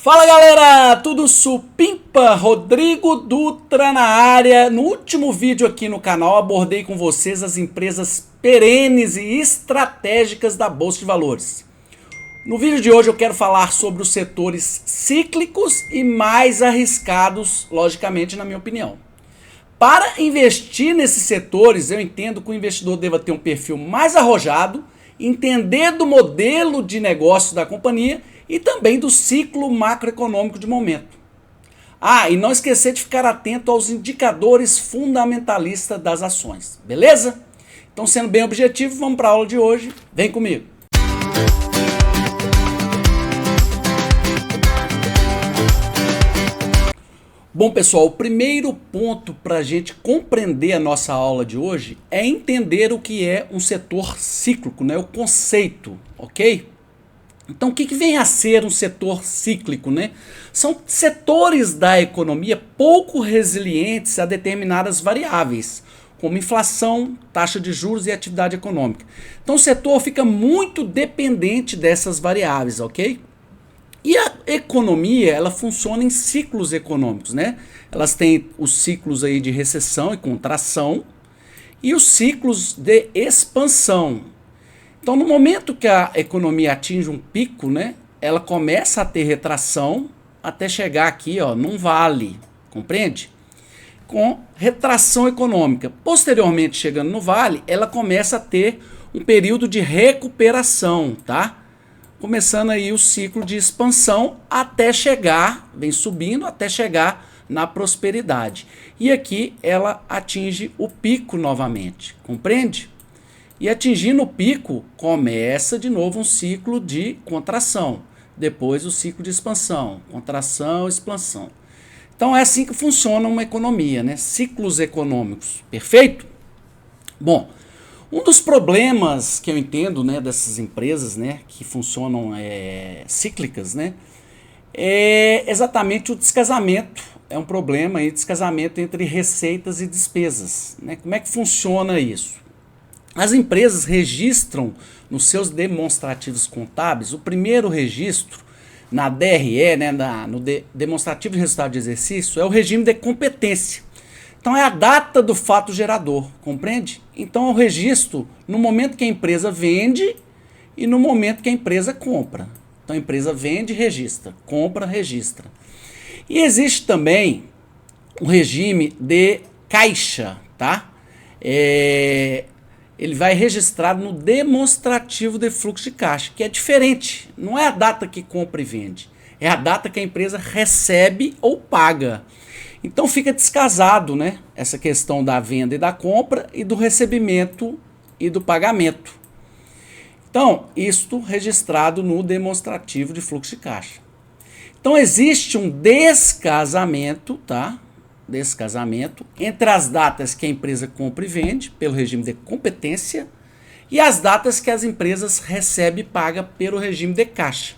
Fala galera, tudo supimpa? Rodrigo Dutra na área. No último vídeo aqui no canal abordei com vocês as empresas perenes e estratégicas da Bolsa de Valores. No vídeo de hoje eu quero falar sobre os setores cíclicos e mais arriscados, logicamente na minha opinião. Para investir nesses setores, eu entendo que o investidor deva ter um perfil mais arrojado, entender do modelo de negócio da companhia e também do ciclo macroeconômico de momento. E não esquecer de ficar atento aos indicadores fundamentalistas das ações, beleza? Então, sendo bem objetivo, vamos para a aula de hoje. Vem comigo! Bom, pessoal, o primeiro ponto para a gente compreender a nossa aula de hoje é entender o que é um setor cíclico, né? O conceito, ok? Então, o que vem a ser um setor cíclico, né? São setores da economia pouco resilientes a determinadas variáveis, como inflação, taxa de juros e atividade econômica. Então, o setor fica muito dependente dessas variáveis, ok? E a economia, ela funciona em ciclos econômicos, né? Elas têm os ciclos aí de recessão e contração e os ciclos de expansão. Então, no momento que a economia atinge um pico, né, ela começa a ter retração até chegar aqui, ó, num vale, compreende? Com retração econômica. Posteriormente, chegando no vale, ela começa a ter um período de recuperação, tá? Começando aí o ciclo de expansão até chegar, vem subindo até chegar na prosperidade. E aqui ela atinge o pico novamente, compreende? E atingindo o pico, começa de novo um ciclo de contração. Depois o ciclo de expansão, contração, expansão. Então é assim que funciona uma economia, né? Ciclos econômicos, perfeito? Bom, um dos problemas que eu entendo, né, dessas empresas, né, que funcionam cíclicas, né, é exatamente o descasamento. É um problema aí, descasamento entre receitas e despesas, né? Como é que funciona isso? As empresas registram nos seus demonstrativos contábeis, o primeiro registro na DRE, né, no demonstrativo de resultado de exercício, é o regime de competência. Então é a data do fato gerador, compreende? Então é o registro no momento que a empresa vende e no momento que a empresa compra. Então a empresa vende, registra, compra, registra. E existe também o regime de caixa, tá? Ele vai registrado no demonstrativo de fluxo de caixa, que é diferente. Não é a data que compra e vende, é a data que a empresa recebe ou paga. Então fica descasado, né, essa questão da venda e da compra e do recebimento e do pagamento. Então, isto registrado no demonstrativo de fluxo de caixa. Então existe um descasamento, tá? Descasamento entre as datas que a empresa compra e vende pelo regime de competência e as datas que as empresas recebem e pagam pelo regime de caixa.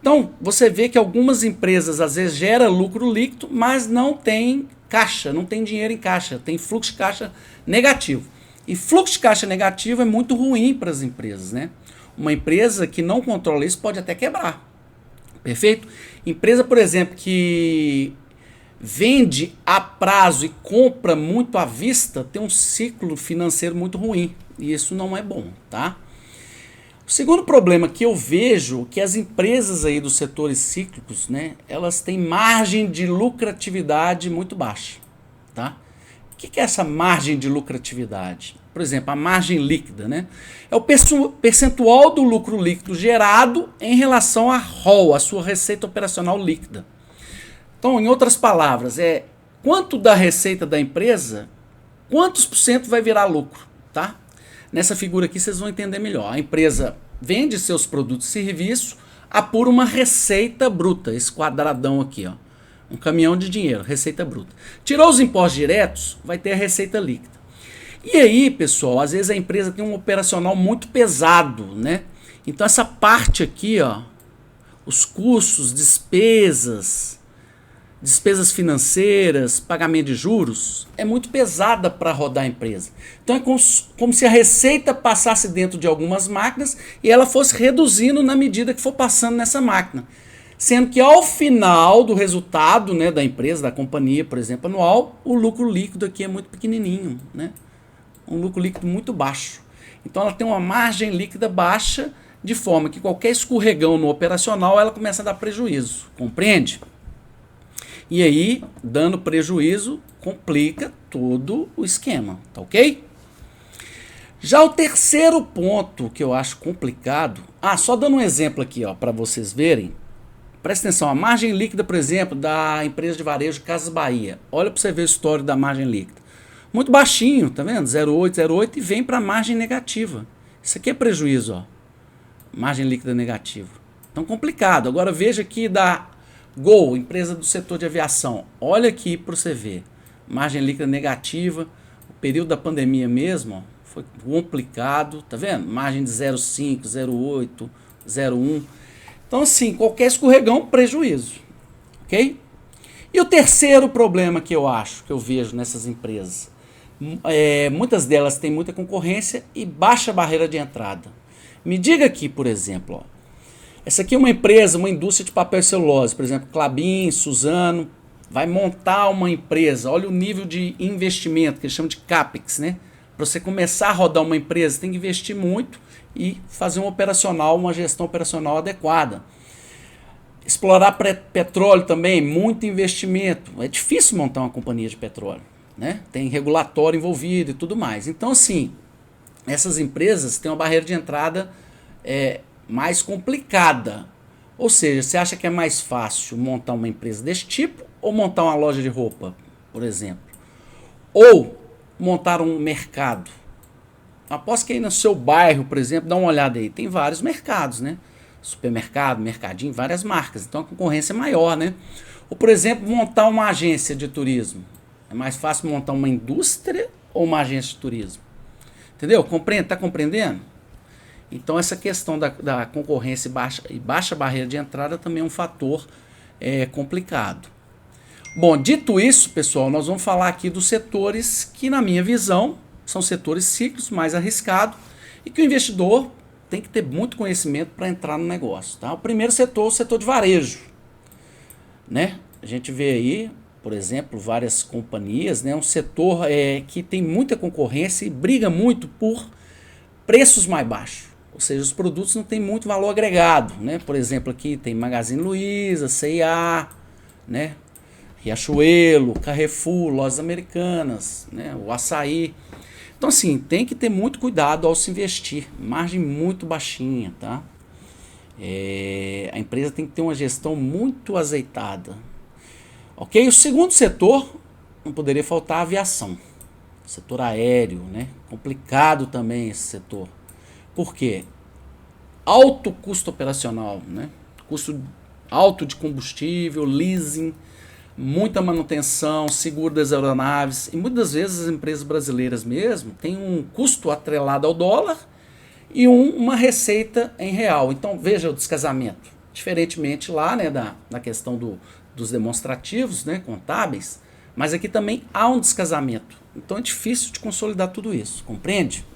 Então, você vê que algumas empresas às vezes geram lucro líquido, mas não tem caixa, não tem dinheiro em caixa, tem fluxo de caixa negativo. E fluxo de caixa negativo é muito ruim para as empresas, né? Uma empresa que não controla isso pode até quebrar. Perfeito? Empresa, por exemplo, que vende a prazo e compra muito à vista, tem um ciclo financeiro muito ruim. E isso não é bom, tá? O segundo problema que eu vejo é que as empresas aí dos setores cíclicos, né, elas têm margem de lucratividade muito baixa, tá? O que é essa margem de lucratividade? Por exemplo, a margem líquida, né? É o percentual do lucro líquido gerado em relação à ROL, a sua receita operacional líquida. Então, em outras palavras, quanto da receita da empresa, quantos por cento vai virar lucro, tá? Nessa figura aqui vocês vão entender melhor. A empresa vende seus produtos e serviços, apura uma receita bruta, esse quadradão aqui, ó. Um caminhão de dinheiro, receita bruta. Tirou os impostos diretos, vai ter a receita líquida. E aí, pessoal, às vezes a empresa tem um operacional muito pesado, né? Então essa parte aqui, ó, os custos, despesas financeiras, pagamento de juros, é muito pesada para rodar a empresa. Então é como se a receita passasse dentro de algumas máquinas e ela fosse reduzindo na medida que for passando nessa máquina. Sendo que ao final do resultado, né, da empresa, da companhia, por exemplo, anual, o lucro líquido aqui é muito pequenininho, né? Um lucro líquido muito baixo. Então ela tem uma margem líquida baixa, de forma que qualquer escorregão no operacional ela começa a dar prejuízo, compreende? E aí, dando prejuízo, complica todo o esquema, tá ok? Já o terceiro ponto que eu acho complicado, só dando um exemplo aqui, ó, para vocês verem. Presta atenção, a margem líquida, por exemplo, da empresa de varejo Casas Bahia. Olha para você ver o histórico da margem líquida. Muito baixinho, tá vendo? 0,8, 0,8 e vem para a margem negativa. Isso aqui é prejuízo, ó. Margem líquida negativa. Então complicado. Agora veja aqui da Gol, empresa do setor de aviação. Olha aqui para você ver. Margem líquida negativa. O período da pandemia mesmo, ó, foi complicado, tá vendo? Margem de 0,5, 0,8, 0,1. Então, assim, qualquer escorregão, prejuízo, ok? E o terceiro problema que eu acho, que eu vejo nessas empresas, muitas delas têm muita concorrência e baixa barreira de entrada. Me diga aqui, por exemplo, ó, essa aqui é uma empresa, uma indústria de papel e celulose, por exemplo, Klabin, Suzano, vai montar uma empresa, olha o nível de investimento, que eles chamam de CAPEX, né? Para você começar a rodar uma empresa, você tem que investir muito e fazer um operacional, uma gestão operacional adequada. Explorar petróleo também, muito investimento. É difícil montar uma companhia de petróleo, né? Tem regulatório envolvido e tudo mais. Então, assim, essas empresas têm uma barreira de entrada mais complicada. Ou seja, você acha que é mais fácil montar uma empresa desse tipo ou montar uma loja de roupa, por exemplo? Ou montar um mercado? Aposto que aí no seu bairro, por exemplo, dá uma olhada aí, tem vários mercados, né? Supermercado, mercadinho, várias marcas. Então a concorrência é maior, né? Ou, por exemplo, montar uma agência de turismo. É mais fácil montar uma indústria ou uma agência de turismo? Entendeu? Compreende? Tá compreendendo? Então essa questão da concorrência e baixa barreira de entrada também é um fator complicado. Bom, dito isso, pessoal, nós vamos falar aqui dos setores que, na minha visão, são setores cíclicos, mais arriscados, e que o investidor tem que ter muito conhecimento para entrar no negócio. Tá? O primeiro setor, o setor de varejo. Né? A gente vê aí, por exemplo, várias companhias, né? Um setor que tem muita concorrência e briga muito por preços mais baixos. Ou seja, os produtos não têm muito valor agregado. Né? Por exemplo, aqui tem Magazine Luiza, C&A, né? Riachuelo, Carrefour, Lojas Americanas, né? O Açaí. Então, assim, tem que ter muito cuidado ao se investir. Margem muito baixinha, tá? A empresa tem que ter uma gestão muito azeitada. Ok? O segundo setor, não poderia faltar a aviação. Setor aéreo, né? Complicado também esse setor. Por quê? Alto custo operacional, né? Custo alto de combustível, leasing, muita manutenção, seguro das aeronaves, e muitas vezes as empresas brasileiras mesmo têm um custo atrelado ao dólar e uma receita em real. Então veja o descasamento. Diferentemente lá, né, da questão dos demonstrativos, né, contábeis, mas aqui também há um descasamento. Então é difícil de consolidar tudo isso, compreende?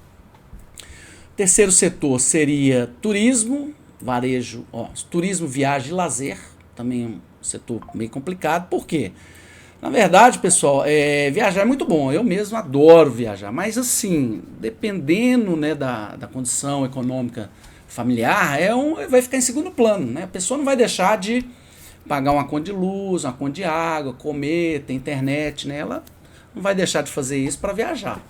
Terceiro setor seria turismo, varejo, turismo, viagem e lazer, também um setor meio complicado. Por quê? Na verdade, pessoal, viajar é muito bom. Eu mesmo adoro viajar. Mas assim, dependendo, né, da condição econômica familiar, vai ficar em segundo plano. Né? A pessoa não vai deixar de pagar uma conta de luz, uma conta de água, comer, ter internet. Né? Ela não vai deixar de fazer isso para viajar.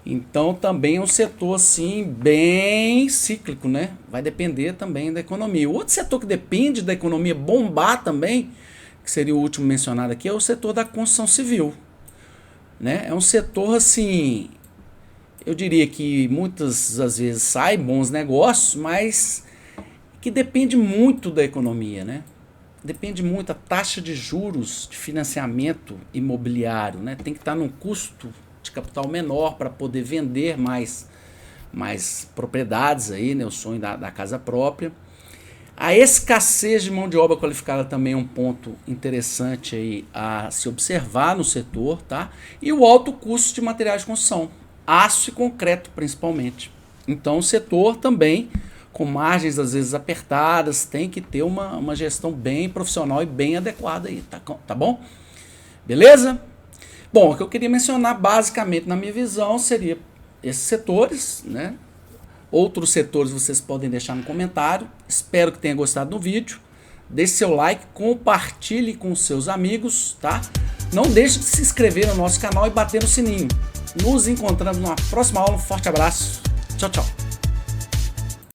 Então também é um setor assim bem cíclico, né? Vai depender também da economia. O outro setor que depende da economia bombar também, que seria o último mencionado aqui, é o setor da construção civil, né? É um setor assim, eu diria que muitas das vezes sai bons negócios, mas que depende muito da economia, né? Depende muito da taxa de juros de financiamento imobiliário, né? Tem que estar num custo de capital menor para poder vender mais propriedades aí, né? O sonho da casa própria. A escassez de mão de obra qualificada também é um ponto interessante aí a se observar no setor, tá? E o alto custo de materiais de construção, aço e concreto principalmente. Então o setor também com margens às vezes apertadas, tem que ter uma gestão bem profissional e bem adequada aí, tá bom? Beleza? Bom, o que eu queria mencionar basicamente na minha visão seria esses setores, né? Outros setores vocês podem deixar no comentário. Espero que tenha gostado do vídeo. Deixe seu like, compartilhe com seus amigos, tá? Não deixe de se inscrever no nosso canal e bater no sininho. Nos encontramos na próxima aula. Um forte abraço. Tchau, tchau.